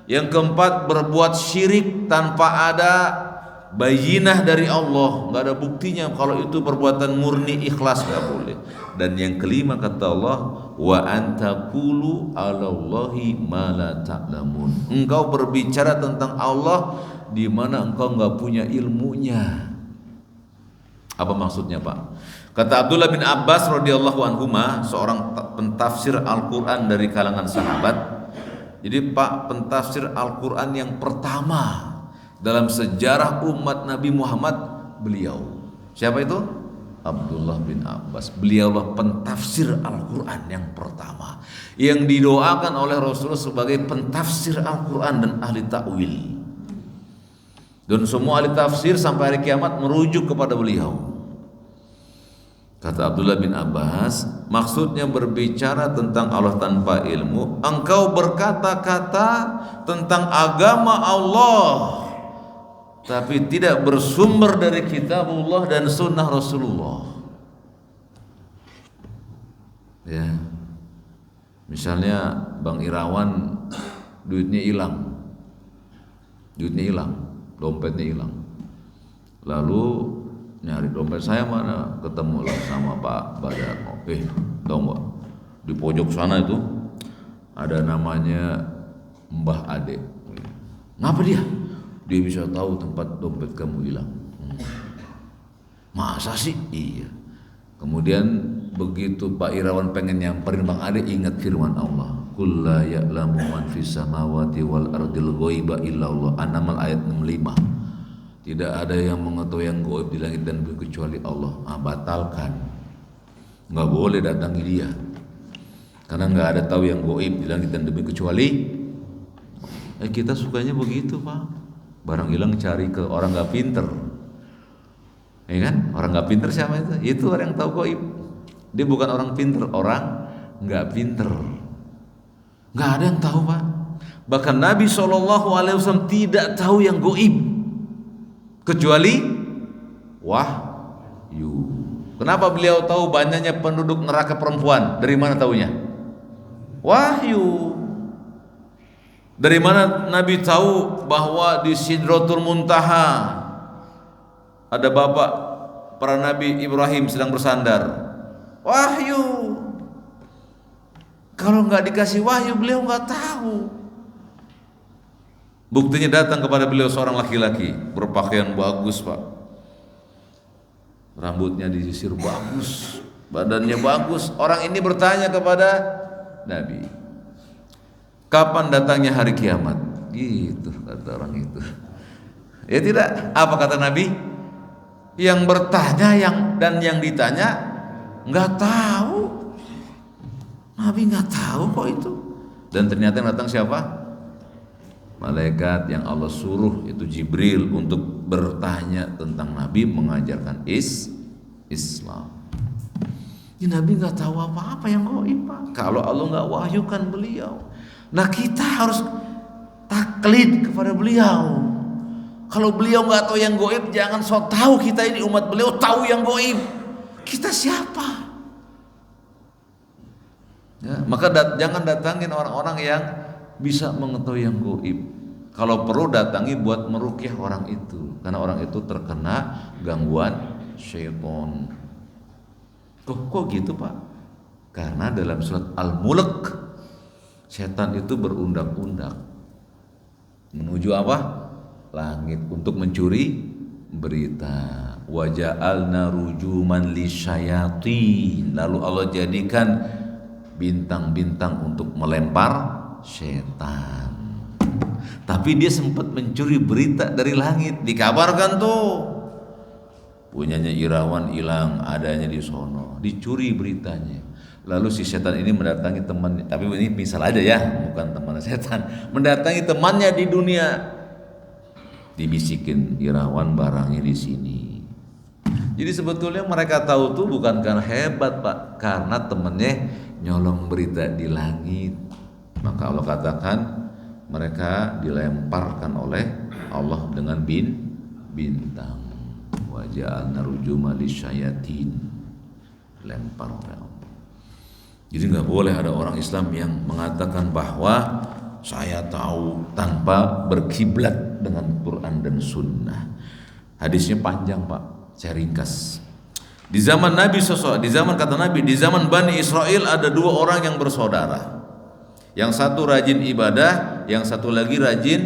Yang keempat, berbuat syirik tanpa ada bayinah dari Allah, nggak ada buktinya kalau itu perbuatan murni ikhlas, nggak boleh. Dan yang kelima kata Allah, wa antaqulu 'alallahi ma la ta'lamun. Engkau berbicara tentang Allah di mana engkau nggak punya ilmunya. Apa maksudnya, Pak? Kata Abdullah bin Abbas radhiyallahu anhuma, seorang pentafsir Al-Qur'an dari kalangan sahabat. Jadi, Pak, pentafsir Al-Qur'an yang pertama dalam sejarah umat Nabi Muhammad, beliau. Siapa itu? Abdullah bin Abbas. Beliaulah pentafsir Al-Qur'an yang pertama, yang didoakan oleh Rasulullah sebagai pentafsir Al-Qur'an dan ahli ta'wil. Dan semua ahli tafsir sampai hari kiamat merujuk kepada beliau. Kata Abdullah bin Abbas, maksudnya berbicara tentang Allah tanpa ilmu, engkau berkata-kata tentang agama Allah tapi tidak bersumber dari kitabullah dan sunnah Rasulullah. Ya, misalnya Bang Irawan duitnya hilang, dompetnya hilang, lalu nyari dompet saya mana, ketemu lah sama Pak Badarno. Tahu nggak, di pojok sana itu ada namanya Mbah Ade. Ngapa dia? Dia bisa tahu tempat dompet kamu hilang. Masa sih? Iya. Kemudian begitu Pak Irawan pengen nyamperin Bang Ade, ingat firman Allah, qul la ya'lamu man fis samawati wal ardil ghaiba illa Allah. An-Naml ayat 65. Tidak ada yang mengetahui yang gaib di langit dan bumi kecuali Allah. Batalkan. Nggak boleh datangi dia. Karena nggak ada tahu yang gaib di langit dan bumi kecuali. Kita sukanya begitu, Pak. Barang hilang cari ke orang nggak pinter. Ya kan? Orang nggak pinter siapa itu? Itu orang yang tahu gaib. Dia bukan orang pinter, orang nggak pinter. Nggak ada yang tahu, Pak. Bahkan Nabi SAW tidak tahu yang gaib kecuali wahyu. Kenapa beliau tahu banyaknya penduduk neraka perempuan? Dari mana taunya? Wahyu. Dari mana Nabi tahu bahwa di Sidratul Muntaha ada bapak para Nabi Ibrahim sedang bersandar? Wahyu. Kalau nggak dikasih wahyu, beliau nggak tahu. Buktinya datang kepada beliau seorang laki-laki berpakaian bagus, Pak. rambutnya disisir bagus, badannya bagus. Orang ini bertanya kepada Nabi, kapan datangnya hari kiamat? Gitu kata orang itu. Ya tidak, apa kata Nabi? Yang bertanya dan yang ditanya nggak tahu. Nabi nggak tahu kok itu. Dan ternyata yang datang siapa? Malaikat yang Allah suruh, itu Jibril, untuk bertanya tentang Nabi, mengajarkan Islam. Ya, Nabi nggak tahu apa-apa yang gaib, Pak. Kalau Allah nggak wahyukan beliau. Nah, kita harus taklid kepada beliau. Kalau beliau nggak tahu yang gaib, jangan sok tahu kita ini umat beliau tahu yang gaib. Kita siapa? Ya, maka jangan datangin orang-orang yang bisa mengetahui yang gaib. Kalau perlu datangi buat meruqyah orang itu, karena orang itu terkena gangguan syaitan. Kok gitu, Pak? Karena dalam surat Al-Mulk, setan itu berundak-undak menuju apa? Langit untuk mencuri berita. Wa ja'alna rujuman lisyayatin. Lalu Allah jadikan bintang-bintang untuk melempar setan. Tapi dia sempat mencuri berita dari langit, dikabarkan tuh punyanya Irawan hilang, adanya di sono, dicuri beritanya. Lalu si setan ini mendatangi temannya, tapi ini misal aja ya, bukan teman setan, mendatangi temannya di dunia, dibisikin Irawan barangnya di sini. Jadi sebetulnya mereka tahu tuh bukan karena hebat, Pak, karena temennya nyolong berita di langit. Maka Allah katakan mereka dilemparkan oleh Allah dengan bintang. Wa ja'alna rujuma lisyayatin, lempar oleh Allah. Jadi nggak boleh ada orang Islam yang mengatakan bahwa saya tahu tanpa berkiblat dengan Quran dan Sunnah. Hadisnya panjang, Pak, saya ringkas. Di zaman Nabi di zaman kata Nabi, di zaman Bani Israel ada dua orang yang bersaudara. Yang satu rajin ibadah, yang satu lagi rajin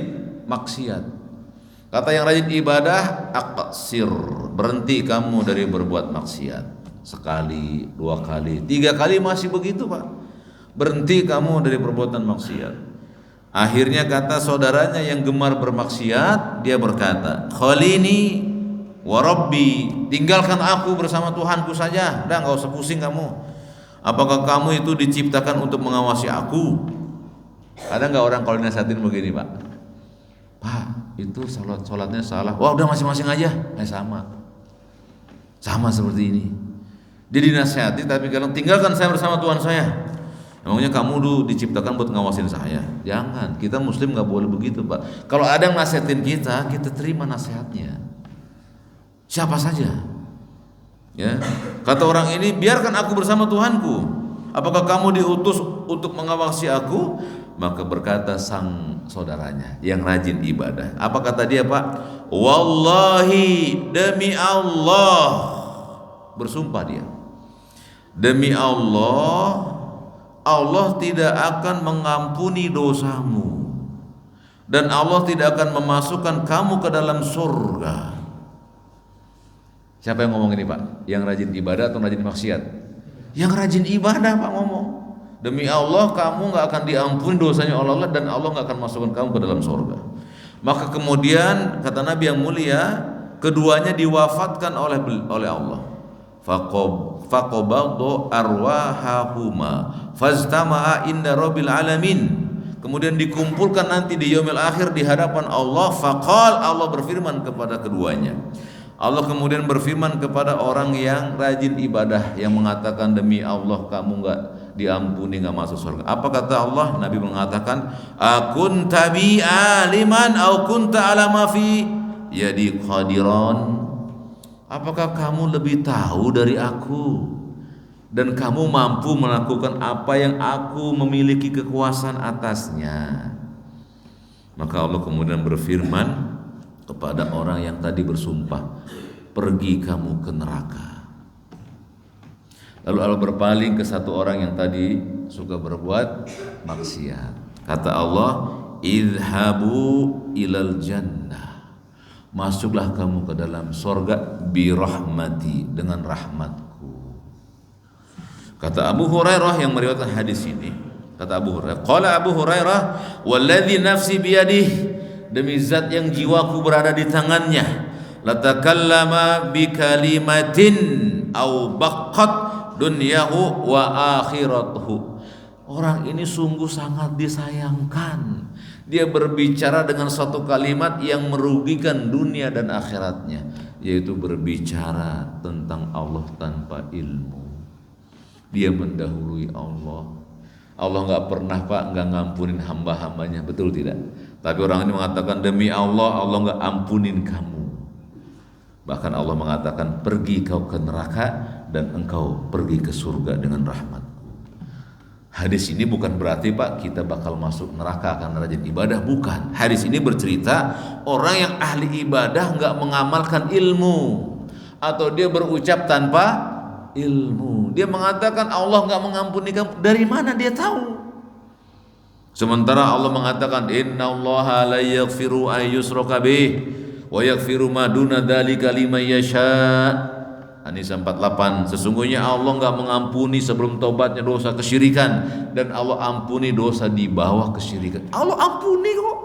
maksiat. Kata yang rajin ibadah, aqsir, berhenti kamu dari berbuat maksiat. Sekali, dua kali, tiga kali masih begitu, Pak. Berhenti kamu dari perbuatan maksiat. Akhirnya kata saudaranya yang gemar bermaksiat, dia berkata, khalini wa rabbi, tinggalkan aku bersama Tuhanku saja, udah nggak usah pusing kamu. Apakah kamu itu diciptakan untuk mengawasi aku? Ada nggak orang kalau dinasihatin begini, Pak? Pak, itu sholatnya salah. Wah, udah masing-masing aja. Sama seperti ini. Dia dinasihati, tapi kalau tinggalkan saya bersama Tuhan saya. Emangnya kamu dulu diciptakan buat ngawasin saya? Jangan, kita Muslim nggak boleh begitu, Pak. Kalau ada yang nasihatin kita terima nasihatnya. Siapa saja. Ya, kata orang ini, biarkan aku bersama Tuhanku. Apakah kamu diutus untuk mengawasi aku? Maka berkata sang saudaranya yang rajin ibadah, apa kata dia, Pak? Wallahi, demi Allah, bersumpah dia, demi Allah, Allah tidak akan mengampuni dosamu dan Allah tidak akan memasukkan kamu ke dalam surga. Siapa yang ngomong ini, Pak? Yang rajin ibadah atau rajin maksiat? Yang rajin ibadah, Pak, ngomong. Demi Allah, kamu nggak akan diampuni dosanya oleh Allah dan Allah nggak akan masukkan kamu ke dalam surga. Maka kemudian kata Nabi yang mulia, keduanya diwafatkan oleh Allah. Faqabadhu arwahahuma faztama'a inda rabbil alamin. Kemudian dikumpulkan nanti di yaumil akhir di hadapan Allah. Faqal, Allah berfirman kepada keduanya. Allah kemudian berfirman kepada orang yang rajin ibadah, yang mengatakan demi Allah kamu nggak diampuni, nggak masuk surga. Apa kata Allah? Nabi mengatakan, akunta bi aliman au kunta ala ma fi yadi qadiran. Apakah kamu lebih tahu dari aku dan kamu mampu melakukan apa yang aku memiliki kekuasaan atasnya? Maka Allah kemudian berfirman kepada orang yang tadi bersumpah, pergi kamu ke neraka. Lalu Allah berpaling ke satu orang yang tadi suka berbuat maksiat. Kata Allah, idhabu ilal jannah masuklah kamu ke dalam surga birahmati, dengan rahmatku. Kata Abu Hurairah yang meriwayatkan hadis ini, kata Abu Hurairah, qala Abu Hurairah, walladzi nafsi biyadihi, demi zat yang jiwaku berada di tangannya, latakallama bikalimatin au baqqat dunyahu wa akhiratuhu. Orang ini sungguh sangat disayangkan. Dia berbicara dengan suatu kalimat yang merugikan dunia dan akhiratnya, yaitu berbicara tentang Allah tanpa ilmu. Dia mendahului Allah. Allah nggak pernah Pak nggak ngampunin hamba-hambanya, betul tidak? Tapi orang ini mengatakan demi Allah, Allah nggak ampunin kamu. Bahkan Allah mengatakan pergi kau ke neraka dan engkau pergi ke surga dengan rahmat. Hadis ini bukan berarti Pak kita bakal masuk neraka karena rajin ibadah, bukan. Hadis ini bercerita orang yang ahli ibadah nggak mengamalkan ilmu, atau dia berucap tanpa ilmu. Dia mengatakan Allah nggak mengampuni kamu. Dari mana dia tahu? Sementara Allah mengatakan innallaha la yaghfiru an yushraka bih wa yaghfiru ma duna dzalika liman yasha. An-Nisa 48. Sesungguhnya Allah enggak mengampuni sebelum tobatnya dosa kesyirikan, dan Allah ampuni dosa di bawah kesyirikan. Allah ampuni kok.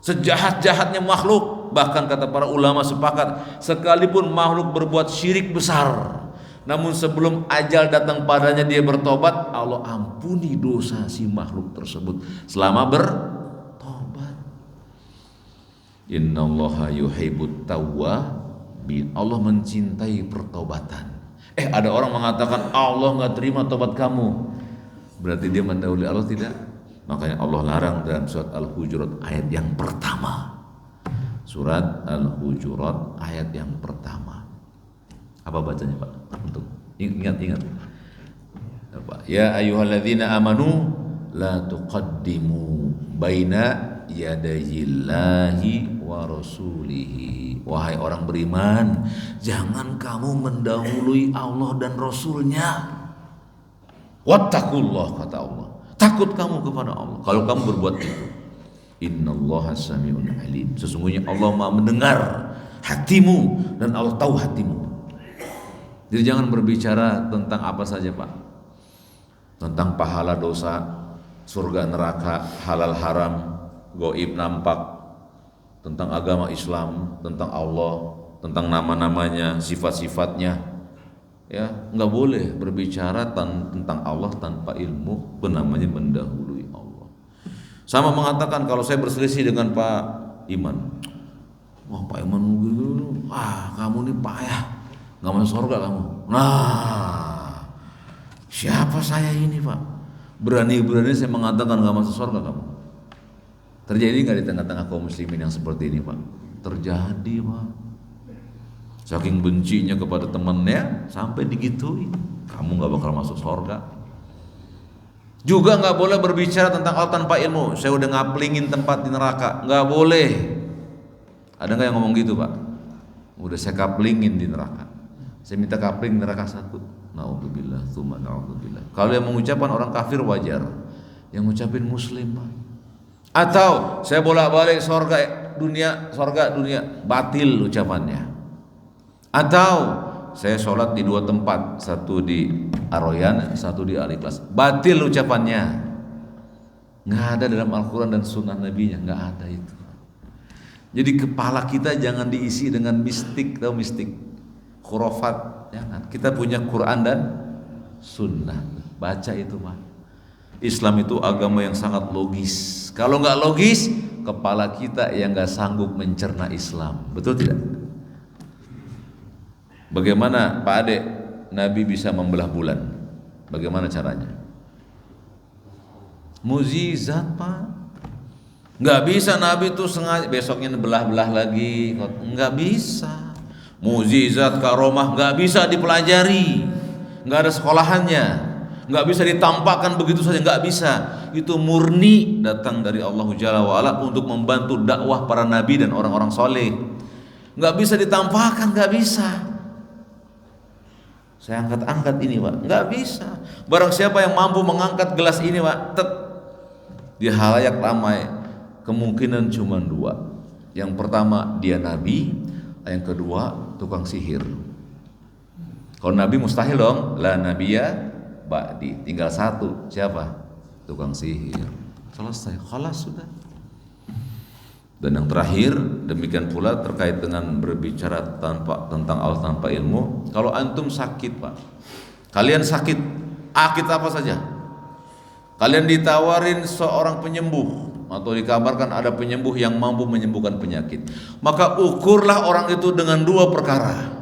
Sejahat-jahatnya makhluk, bahkan kata para ulama sepakat, sekalipun makhluk berbuat syirik besar, namun sebelum ajal datang padanya dia bertobat, Allah ampuni dosa si makhluk tersebut selama bertobat. Innallaha yuhibbut tawwabin. Allah mencintai pertobatan. Ada orang mengatakan Allah nggak terima tobat kamu, berarti dia mendahului Allah? Tidak. Makanya Allah larang dalam surat Al-Hujurat ayat yang pertama. Surat Al-Hujurat ayat yang pertama. Apa bacanya Pak? Untuk ingat-ingat. Ya ayyuhalladzina amanu la tuqaddimu baina yadayillahi wa rasulihi. Wahai orang beriman, jangan kamu mendahului Allah dan Rasulnya. Wattaqullah, kata Allah, takut kamu kepada Allah kalau kamu berbuat itu. Innallaha sami'un alim. Sesungguhnya Allah Maha mendengar hatimu dan Allah tahu hatimu. Jadi jangan berbicara tentang apa saja Pak, tentang pahala dosa, surga neraka, halal haram, gaib nampak, tentang agama Islam, tentang Allah, tentang nama-namanya, sifat-sifatnya. Ya, nggak boleh berbicara tentang Allah tanpa ilmu, namanya mendahului Allah. Sama mengatakan kalau saya berselisih dengan Pak Iman, wah Pak Iman gitu, kamu nih payah, nggak masuk surga kamu. Nah, siapa saya ini Pak? Berani-berani saya mengatakan nggak masuk surga kamu. Terjadi nggak di tengah-tengah kaum muslimin yang seperti ini Pak? Terjadi Pak. Saking bencinya kepada temannya sampai digituin, kamu nggak bakal masuk surga. Juga nggak boleh berbicara tentang Allah tanpa ilmu. Saya udah ngaplingin tempat di neraka, nggak boleh. Ada nggak yang ngomong gitu Pak? Udah saya kaplingin di neraka. Saya minta kapling neraka satu. Naudzubillah, tsumma naudzubillah. Kalau yang mengucapkan orang kafir wajar, yang ngucapin muslim Pak. Atau saya bolak-balik surga dunia, batil ucapannya. Atau saya sholat di dua tempat, satu di Ar-Royan, satu di Al-Ikhlas, batil ucapannya. Nggak ada dalam Al-Quran dan Sunnah Nabi-nya, nggak ada itu. Jadi kepala kita jangan diisi dengan mistik, tahu mistik, khurafat. Jangan. Kita punya Quran dan Sunnah, baca itu Pak. Islam itu agama yang sangat logis. Kalau nggak logis, kepala kita yang nggak sanggup mencerna Islam, betul tidak? Bagaimana Pak Ade Nabi bisa membelah bulan? Bagaimana caranya? Mukjizat Pak. Nggak bisa Nabi itu sengaja besoknya belah-belah lagi, nggak bisa. Mukjizat karomah nggak bisa dipelajari, nggak ada sekolahannya. Nggak bisa ditampakkan begitu saja, nggak bisa. Itu murni datang dari Allah Jalla wa'ala untuk membantu dakwah para nabi dan orang-orang soleh. Nggak bisa ditampakkan, nggak bisa. Saya angkat-angkat ini Pak, nggak bisa. Barang siapa yang mampu mengangkat gelas ini Pak, di halayak ramai, kemungkinan cuma dua. Yang pertama dia nabi, yang kedua tukang sihir. Kalau nabi mustahil dong, la nabiyya ba'di. Tinggal satu, siapa? Tukang sihir. Selesai, khalas sudah. Dan yang terakhir, demikian pula terkait dengan berbicara tentang Allah tanpa ilmu. Kalau antum sakit, Pak, kalian sakit apa saja, kalian ditawarin seorang penyembuh atau dikabarkan ada penyembuh yang mampu menyembuhkan penyakit, maka ukurlah orang itu dengan dua perkara.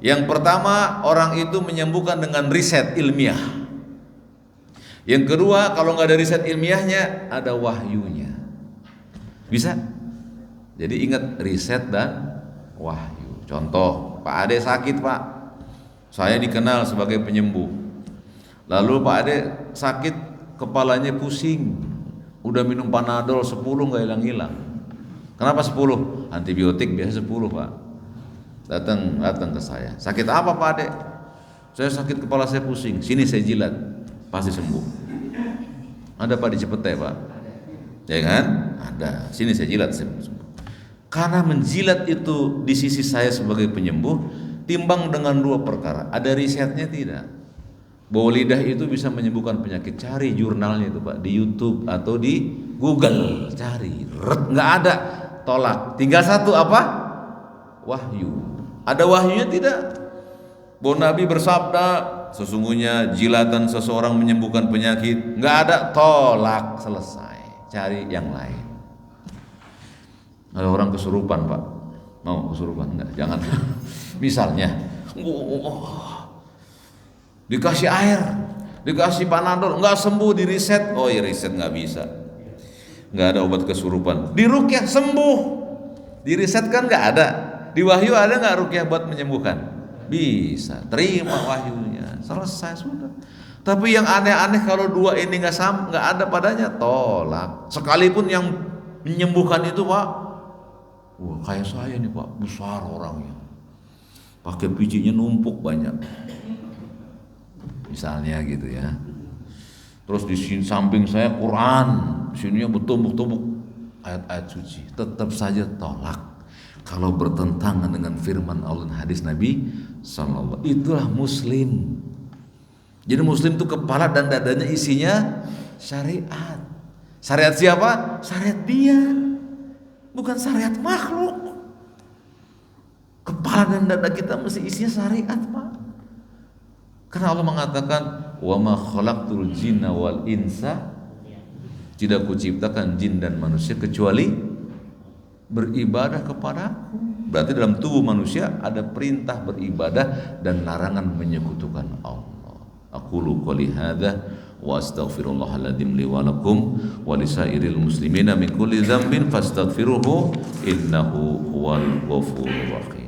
Yang pertama, orang itu menyembuhkan dengan riset ilmiah. Yang kedua, kalau nggak ada riset ilmiahnya, ada wahyunya. Bisa? Jadi ingat riset dan wahyu. Contoh, Pak Ade sakit, Pak. Saya dikenal sebagai penyembuh. Lalu Pak Ade sakit, kepalanya pusing. Udah minum Panadol 10 nggak hilang-hilang. Kenapa 10? Antibiotik biasa 10, Pak. Datang ke saya. Sakit apa, Pak Ade? Saya sakit, kepala saya pusing. Sini saya jilat, pasti sembuh. Ada, Pak, di Cipete, Pak. Ya kan? Ada. Sini saya jilat, sembuh. Karena menjilat itu di sisi saya sebagai penyembuh, timbang dengan dua perkara. Ada risetnya tidak? Bahwa lidah itu bisa menyembuhkan penyakit. Cari jurnalnya itu, Pak, di YouTube atau di Google. Cari. Nggak ada, tolak. Tinggal satu apa? Wahyu. Ada wahyunya tidak? Bahwa Nabi bersabda, sesungguhnya jilatan seseorang menyembuhkan penyakit. Nggak ada, tolak, selesai. Cari yang lain. Ada orang kesurupan, Pak. Mau kesurupan? Enggak, jangan. Misalnya, dikasih air, dikasih Panadol, nggak sembuh, di riset. Oh ya, riset nggak bisa, nggak ada obat kesurupan. Di ruqyah sembuh, di riset kan nggak ada. Di wahyu ada nggak ruqyah buat menyembuhkan? Bisa, terima wahyunya, selesai sudah. Tapi yang aneh-aneh kalau dua ini nggak ada padanya, tolak. Sekalipun yang menyembuhkan itu, Pak, wah kayak saya nih, Pak, besar orangnya, pakai bijinya numpuk banyak. Misalnya gitu ya. Terus di sini samping saya Quran, sininya bertumbuk-tumbuk ayat-ayat suci. Tetap saja tolak. Kalau bertentangan dengan firman Allah dan hadis Nabi sallallahu. Itulah muslim. Jadi muslim itu kepala dan dadanya isinya syariat. Syariat siapa? Syariat dia. Bukan syariat makhluk. Kepala dan dada kita mesti isinya syariat, Pak. Karena Allah mengatakan, wa ma khalaqtul jinna wal insa, tidak kuciptakan jin dan manusia kecuali beribadah kepadaku. Berarti dalam tubuh manusia ada perintah beribadah dan larangan menyekutukan Allah. Aqulu qouli hadza wa astaghfirullahaladzim li wa lakum wa lisairil muslimina min kulli dzambin fastaghfiruhu innahu huwal ghafurur rahim.